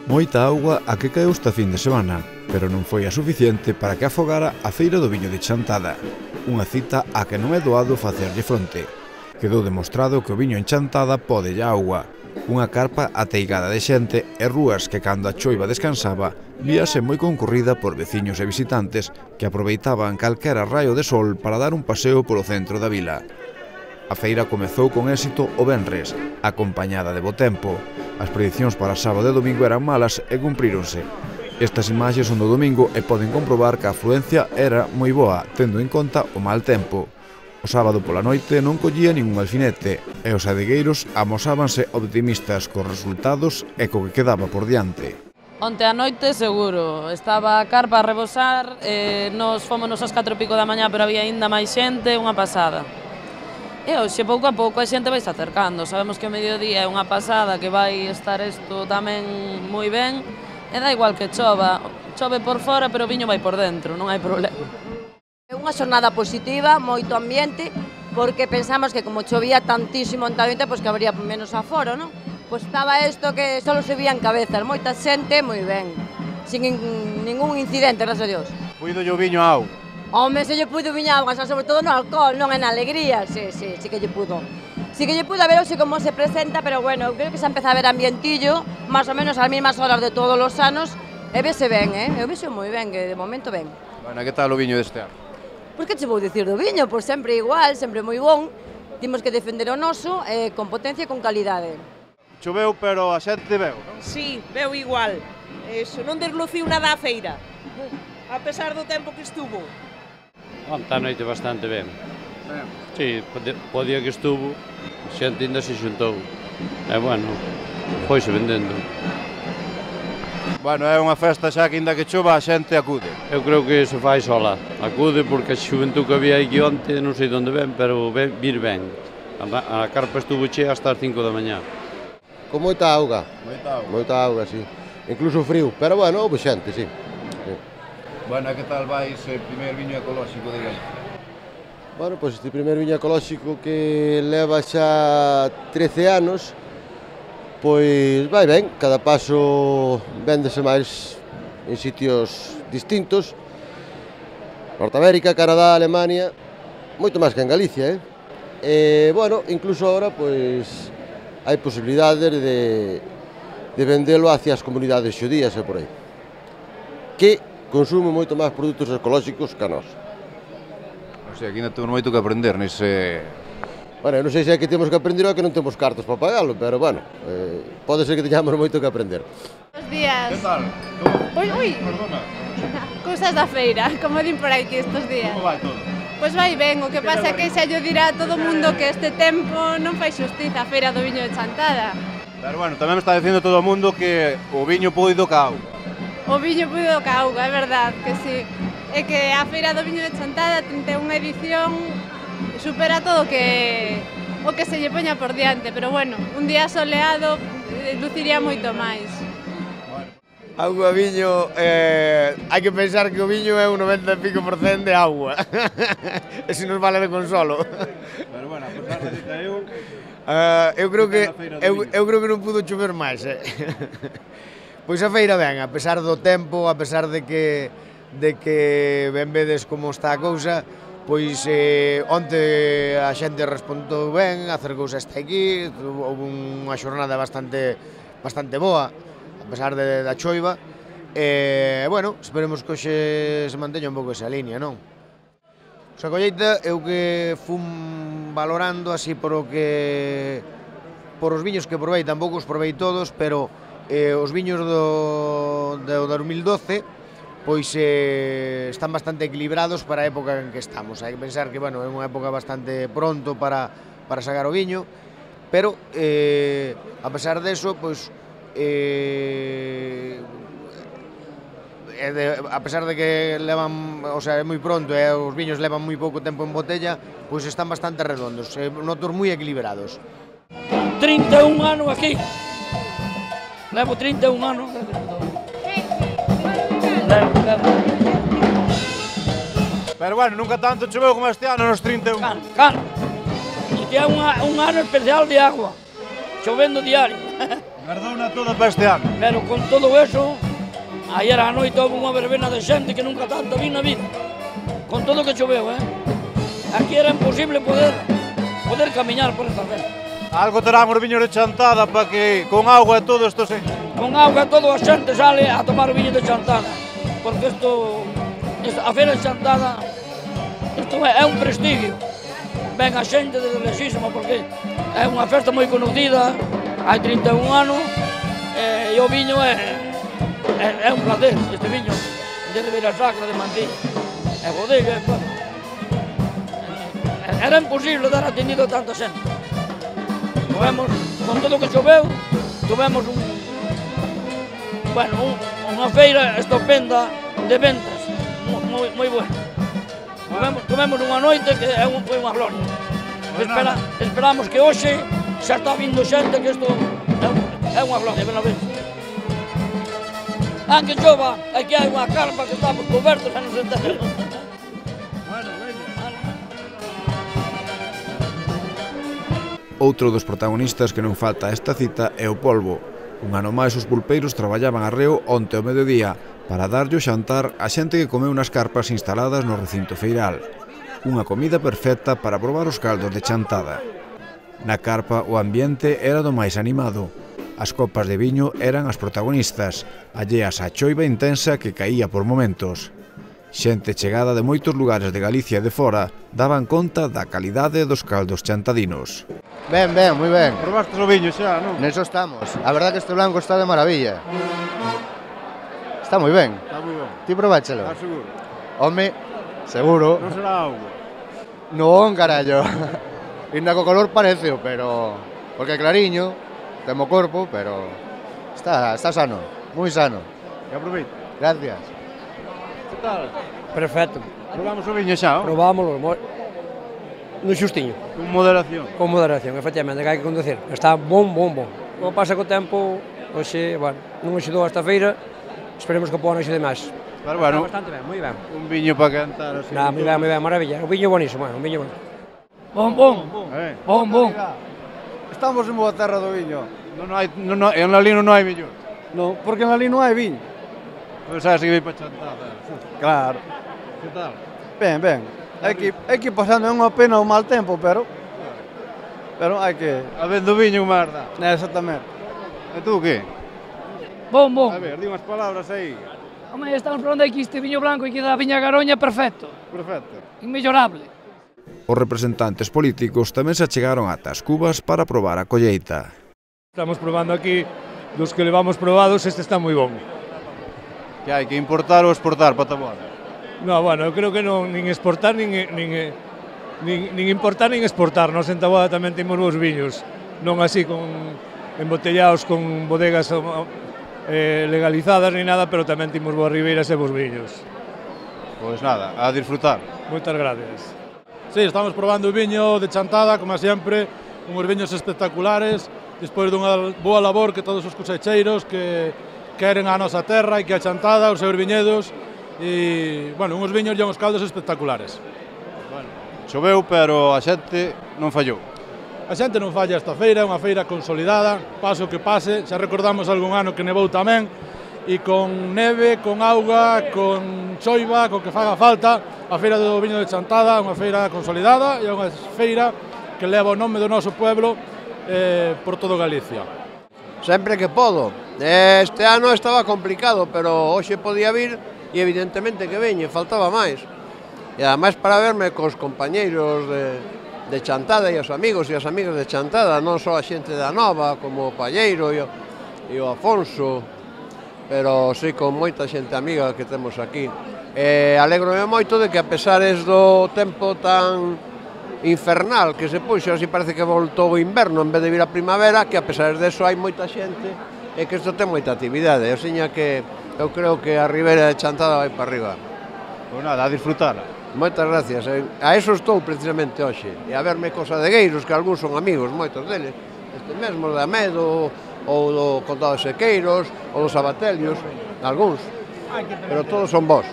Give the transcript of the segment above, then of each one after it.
Moita auga a que caeu esta fin de semana, pero non foi a suficiente para que afogara a Feira do Viño de Chantada, unha cita a que non é doado facerlle fronte. Quedou demostrado que o viño en Chantada pode a auga, unha carpa ateigada de xente e rúas que cando a choiva descansaba víase moi concorrida por veciños e visitantes que aproveitaban calquera raio de sol para dar un paseo polo centro da vila. A feira comezou con éxito o venres, acompañada de bo tempo. As predicións para sábado e domingo eran malas e cumpríronse. Estas imaxes son do domingo e poden comprobar que a afluencia era moi boa, tendo en conta o mal tempo. O sábado pola noite non collía ningún alfinete e os adegueiros amosábanse optimistas cos resultados e co que quedaba por diante. Onte a noite seguro, estaba a carpa a rebosar, nos fómonos ás 4:30 da mañá, pero había aínda máis xente, unha pasada. E hoxe, pouco a pouco, a xente vai se acercando. Sabemos que o mediodía é unha pasada, que vai estar isto tamén moi ben. E dá igual que chova. Chove por fora, pero o viño vai por dentro, non hai problema. É unha xornada positiva, moito ambiente, porque pensamos que como chovía tantísimo onte, pois que habría menos aforo, non? Pois estaba isto que só se vían cabezas, moita xente, moi ben. Sin ningún incidente, gracias a Dios. Puido o viño ao. Home, se lle puido viña auga, sobre todo no alcohol, non en alegría, sí que lle pudo. Sí que lle pudo a ver hoxe como se presenta, pero bueno, creo que se empeza a ver ambientillo, máis ou menos ás mesmas horas de todos os anos, e vese ben, eu vexo moi ben, que de momento ben. Bueno, que tal o viño deste ano? Pois que che vou dicir do viño? Pois sempre igual, sempre moi bon, temos que defender o noso, con potencia e con calidade. Choveu, pero a xente veu, non? Sí, veu igual, non desluciu nada a feira, a pesar do tempo que estuvo. Onte a noite bastante ben. Sí, po día que estuvo, a xente ainda se xuntou. E bueno, foise vendendo. Bueno, é unha festa xa que ainda que chova a xente acude. Eu creo que se fai sola. Acude porque a xuventud que había aquí onte, non sei onde ven, pero vir ben. A carpa estuvo chea hasta as 5 da mañá. Con moita auga. Moita auga. Moita auga, sí. Incluso frío, pero bueno, houve xente, sí. Bueno, que tal vai ese primer viño ecolóxico de Galicia? Bueno, pois este primer viño ecolóxico que leva xa 13 anos, pois vai ben, cada paso véndese máis en sitios distintos. Norteamérica, Canadá, Alemania, moito máis que en Galicia, E, bueno, incluso agora, pois, hai posibilidades de vendelo hacia as comunidades xudías e por aí. Que consume moito máis produtos ecolóxicos que a nós. O sea, aquí ainda temos moito que aprender nese... Bueno, non sei se é que temos que aprender ou que non temos cartas para pagalo, pero, bueno, pode ser que teñamos moito que aprender. Buenos días. Que tal? Ui, Perdona. cousas da feira, como din por aquí estes días. Como vai todo? Pois vai ben, o que pasa é que xa llo dirá todo o mundo que este tempo non fai xustiza a feira do viño de Chantada. Pero, bueno, tamén me está dicindo todo o mundo que o viño puido ca auga. O viño puido ca auga, é verdad que sí. É que a feira do viño de Chantada, 31 edición, supera todo o que se lle poña por diante, pero bueno, un día soleado luciría moito máis. Auga, viño, hai que pensar que o viño é un 90 e pico % de auga. E se nos vale de consolo. Pero, bueno, a pesar de que eu creo que non pudo chover máis, Pois a feira ben, a pesar do tempo, a pesar de que ben vedes como está a cousa, pois onte a xente respondeu ben, acercouse hasta aquí, houve unha xornada bastante boa, a pesar da choiva, e, bueno, esperemos que hoxe se manteña un pouco esa línea, non? A colleita, eu que fun valorando así por os viños que provei, tampouco os provei todos, pero os viños do 2012 pois están bastante equilibrados para a época en que estamos. Hai que pensar que, bueno, é unha época bastante pronto para sacar o viño, pero a pesar deso, pois a pesar de que levan, o sea, é moi pronto e os viños levan moi pouco tempo en botella, pois están bastante redondos, notos moi equilibrados. 31 anos aquí. Levo 31 anos. Pero bueno, nunca tanto choveu como este ano nos 31. Claro. Este é un ano especial de agua. Chovendo diario. Gardouna toda para este ano. Pero con todo eso, ayer a noite houve unha verbena de xente que nunca tanto vi na vida. Con todo que choveu, Aquí era imposible poder camiñar por esta festa. Algo terán os viños de Chantada para que con agua e todo isto se... Con agua e todo a xente sale a tomar o viño de Chantada. Porque a feira de Chantada, isto é un prestigio. Ven a xente desde lexísima porque é unha festa moi conocida, hai 31 anos, e o viño é un placer, este viño de Ribeira Sacra, de Mantilla, é bodega, era imposible dar atendido a tanta xente. Con todo o que choveu, tuvemos unha feira estupenda de ventas, moi buena. Tuvemos unha noite que foi unha gloria. Esperamos que hoxe xa está vindo xente que isto é unha gloria, ben a ver. Aunque chova, aquí hai unha carpa que estamos cobertos e non se entende. Outro dos protagonistas que non falta a esta cita é o polvo. Un ano máis os pulpeiros traballaban arreo onte ao mediodía para darlle o xantar a xente que comeu nas carpas instaladas no recinto feiral. Unha comida perfecta para probar os caldos de Chantada. Na carpa o ambiente era do máis animado. As copas de viño eran as protagonistas, alleas á choiva intensa que caía por momentos. Xente chegada de moitos lugares de Galicia e de fora daban conta da calidade dos caldos chantadinos. Ben, moi ben. Probaste o viño xa, non? Neso estamos. A verdad que este blanco está de maravilla. Está moi ben. Está moi ben. Ti probáchelo? Está seguro? Home, seguro. Non será auga? Non, carallo. Inda co color pareceo, pero... Porque é clariño, temo corpo, pero... Está sano, moi sano. Que aproveite. Gracias. Que tal? Perfecto. Probamos o viño xa, non? Probámoslo. No xustiño. Con moderación. Con moderación, efectivamente, que hai que conducir. Está bon. Como pasa co tempo, hoxe, non axudou esta feira, esperemos que poan hoxe de máis. Pero bueno, bastante ben, moi ben. Un viño para cantar así. Moi ben, maravilla. Un viño bonísimo, un viño bon. Bon. Estamos en boa terra do viño. En Lalín non hai viño. Non, porque en Lalín non hai viño. Pois sabes que vai para Chantada. Claro. Que tal? Ben. Aquí pasando é unha pena o mal tempo, pero hai que... Habendo viño unha merda. Exactamente. E tú que? Bon. A ver, di unhas palabras aí. Home, estamos falando aquí este viño blanco e que da Viña Garoña perfecto. Inmellorable. Os representantes políticos tamén se achegaron ata as cubas para probar a colleita. Estamos probando aquí, dos que levamos probados, este está moi bon. Que hai que importar ou exportar para Taboada? No, bueno, eu creo que non nin exportar nin importar nin exportar. Nos en Taboada tamén temos bons viños, non así embotellados con bodegas legalizadas ni nada, pero tamén temos boas ribeiras e bons viños. Pois nada, a disfrutar. Moitas gracias. Sí, estamos probando o viño de Chantada, como sempre, unhos viños espectaculares, despois dunha boa labor que todos os cosecheiros que queren a nosa terra e que a Chantada, os seus viñedos, e, bueno, unhos viños e unhos caldos espectaculares. Bueno, choveu, pero a xente non fallou. A xente non falla esta feira, é unha feira consolidada, pase o que pase, xa recordamos algún ano que nevou tamén, e con neve, con auga, con choiva, con que faga falta, a feira do viño de Chantada é unha feira consolidada e é unha feira que leva o nome do noso pueblo por todo Galicia. Sempre que podo. Este ano estaba complicado, pero hoxe podía vir e evidentemente que veñe, faltaba máis. E ademais para verme cos compañeiros de Chantada e os amigos e as amigas de Chantada, non só a xente da Nova, como o Palleiro e o Afonso, pero sí con moita xente amiga que temos aquí. Alégrome moito de que a pesares do tempo tan infernal que se puxo, así parece que voltou o inverno en vez de vir a primavera, que a pesares deso hai moita xente e que isto ten moita actividade, o seña que eu creo que a Ribeira de Chantada vai para arriba. Pois nada, a disfrutala. Moitas gracias, a eso estou precisamente hoxe, e a verme cos adegueiros, que algúns son amigos, moitos deles, este mesmo de Amedo, ou do Condado de Sequeiros, ou dos Abatelios, algúns, pero todos son vós.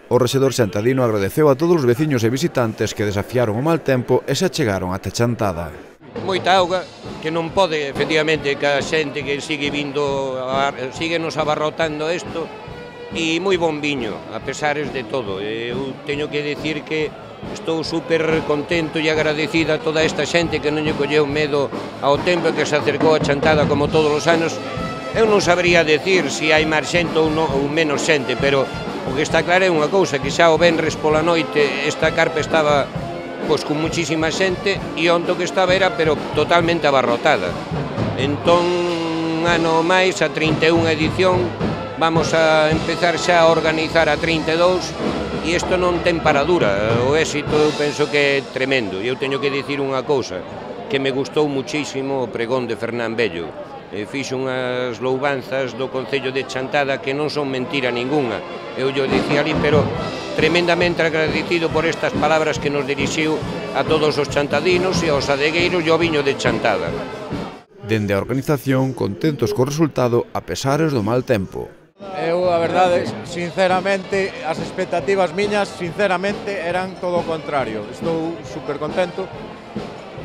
O rexedor xantadino agradeceu a todos os veciños e visitantes que desafiaron o mal tempo e se achegaron ata Chantada. Moita auga, que non pode, efectivamente, que a xente que sigue vindo, sigue nos abarrotando isto, e moi bon viño, a pesares de todo. Eu teño que decir que estou super contento e agradecida a toda esta xente que non lle colleu medo ao tempo que se acercou a Chantada como todos os anos. Eu non sabría decir se hai máis xente ou menos xente, pero o que está claro é unha cousa, que xa o venres pola noite esta carpa estaba pois con muchísima xente e onto que estaba era pero totalmente abarrotada. Entón, un ano máis, a 31 edición, vamos a empezar xa a organizar a 32 e isto non ten paradura. O éxito eu penso que é tremendo e eu teño que dicir unha cousa, que me gustou muchísimo o pregón de Fernán Bello. Fixo unhas louvanzas do Concello de Chantada que non son mentira ninguna. Eu lle dicía ali, pero tremendamente agradecido por estas palabras que nos dirixiu a todos os chantadinos e aos adegueiros e ao viño de Chantada. Dende a organización, contentos co resultado a pesares do mal tempo. Eu, a verdade, sinceramente, as expectativas miñas, sinceramente, eran todo o contrario. Estou super contento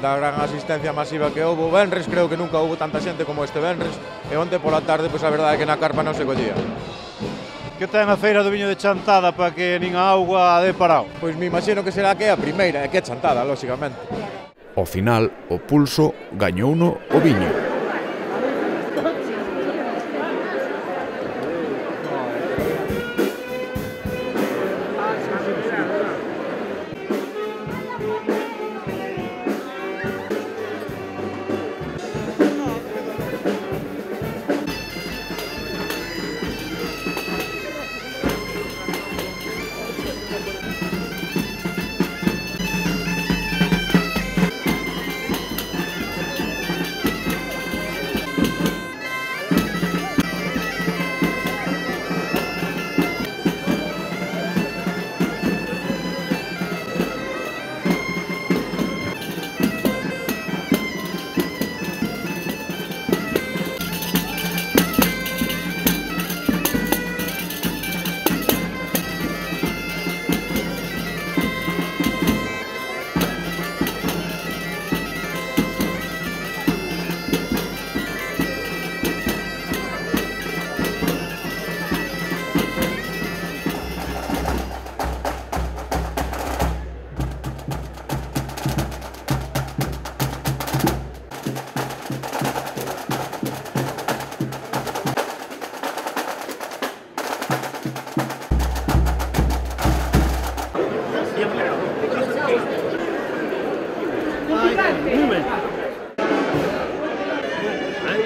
da gran asistencia masiva que houve. O venres creo que nunca houve tanta xente como este venres e onte pola tarde, pois a verdade é que na carpa non se collía. Que ten a feira do viño de Chantada para que nin a auga dé parado? Pois me imagino que será que é a primeira, e que é Chantada, lóxicamente. Ao final, o pulso gañouno o viño.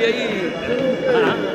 Aí.